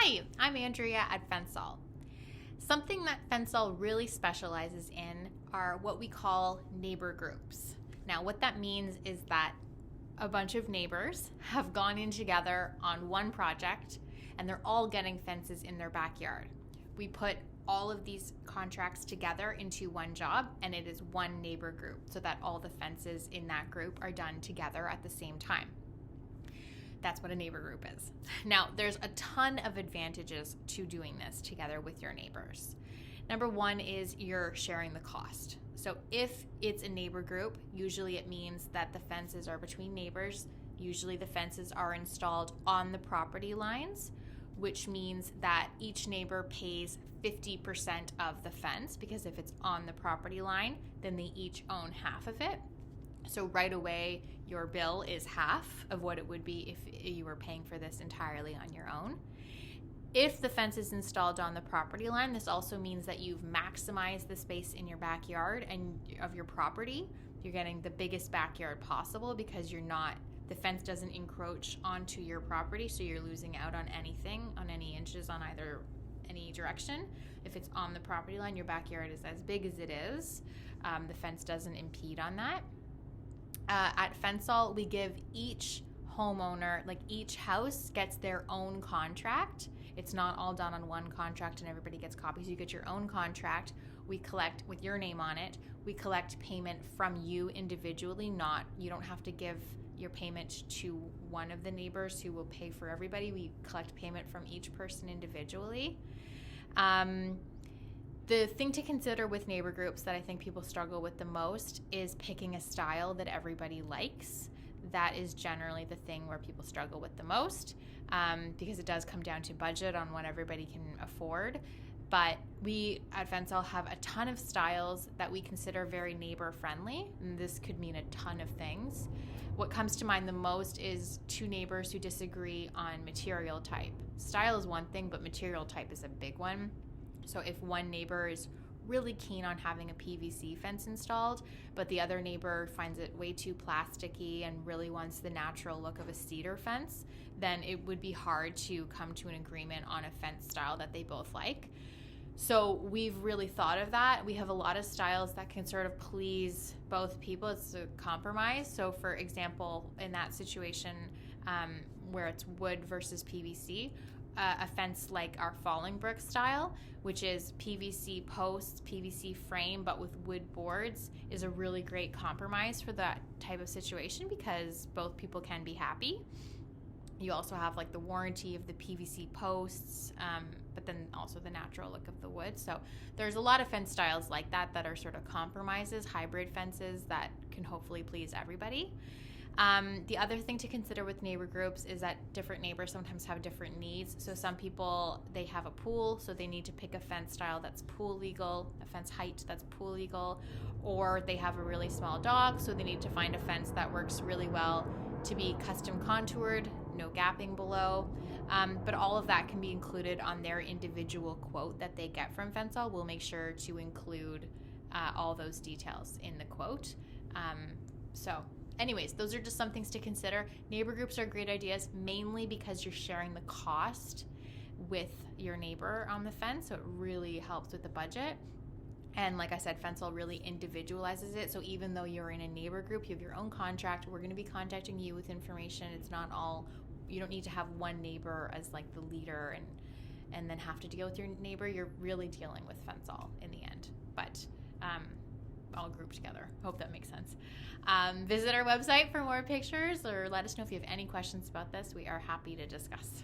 Hi, I'm Andrea at Fensall. Something that Fensall really specializes in are what we call neighbor groups. Now, what that means is that a bunch of neighbors have gone in together on one project and they're all getting fences in their backyard. We put all of these contracts together into one job, and it is one neighbor group so that all the fences in that group are done together at the same time. That's what a neighbor group is. Now, there's a ton of advantages to doing this together with your neighbors. Number one is you're sharing the cost. So if it's a neighbor group, usually it means that the fences are between neighbors. Usually the fences are installed on the property lines, which means that each neighbor pays 50% of the fence, because if it's on the property line, then they each own half of it. So right away, your bill is half of what it would be if you were paying for this entirely on your own. If the fence is installed on the property line, this also means that you've maximized the space in your backyard and of your property. You're getting the biggest backyard possible because the fence doesn't encroach onto your property, so you're losing out on anything, on any inches on any direction. If it's on the property line, your backyard is as big as it is. The fence doesn't impede on that. At Fensall, we give each homeowner, like each house gets their own contract. It's not all done on one contract and everybody gets copies. You get your own contract. We collect with your name on it. We collect payment from you individually. You don't have to give your payment to one of the neighbors who will pay for everybody. We collect payment from each person individually. The thing to consider with neighbor groups that I think people struggle with the most is picking a style that everybody likes. That is generally the thing where people struggle with the most, because it does come down to budget on what everybody can afford. But we at Fensall have a ton of styles that we consider very neighbor friendly, and this could mean a ton of things. What comes to mind the most is two neighbors who disagree on material type. Style is one thing, but material type is a big one. So if one neighbor is really keen on having a PVC fence installed, but the other neighbor finds it way too plasticky and really wants the natural look of a cedar fence, then it would be hard to come to an agreement on a fence style that they both like. So we've really thought of that. We have a lot of styles that can sort of please both people. It's a compromise. So for example, in that situation where it's wood versus PVC, a fence like our falling brick style, which is PVC posts, PVC frame, but with wood boards, is a really great compromise for that type of situation because both people can be happy. You also have like the warranty of the PVC posts, but then also the natural look of the wood. So there's a lot of fence styles like that are sort of compromises, hybrid fences that can hopefully please everybody. The other thing to consider with neighbor groups is that different neighbors sometimes have different needs. So some people, they have a pool, so they need to pick a fence style that's pool legal, a fence height that's pool legal, or they have a really small dog, so they need to find a fence that works really well to be custom contoured, no gapping below. But all of that can be included on their individual quote that they get from Fensall. We'll make sure to include all those details in the quote. Anyways, those are just some things to consider. Neighbor groups are great ideas, mainly because you're sharing the cost with your neighbor on the fence, so it really helps with the budget. And like I said, Fensall really individualizes it, so even though you're in a neighbor group, you have your own contract, we're going to be contacting you with information. It's not all, you don't need to have one neighbor as like the leader and then have to deal with your neighbor. You're really dealing with Fensall in the end, but all grouped together. Hope that makes sense. Visit our website for more pictures or let us know if you have any questions about this. We are happy to discuss.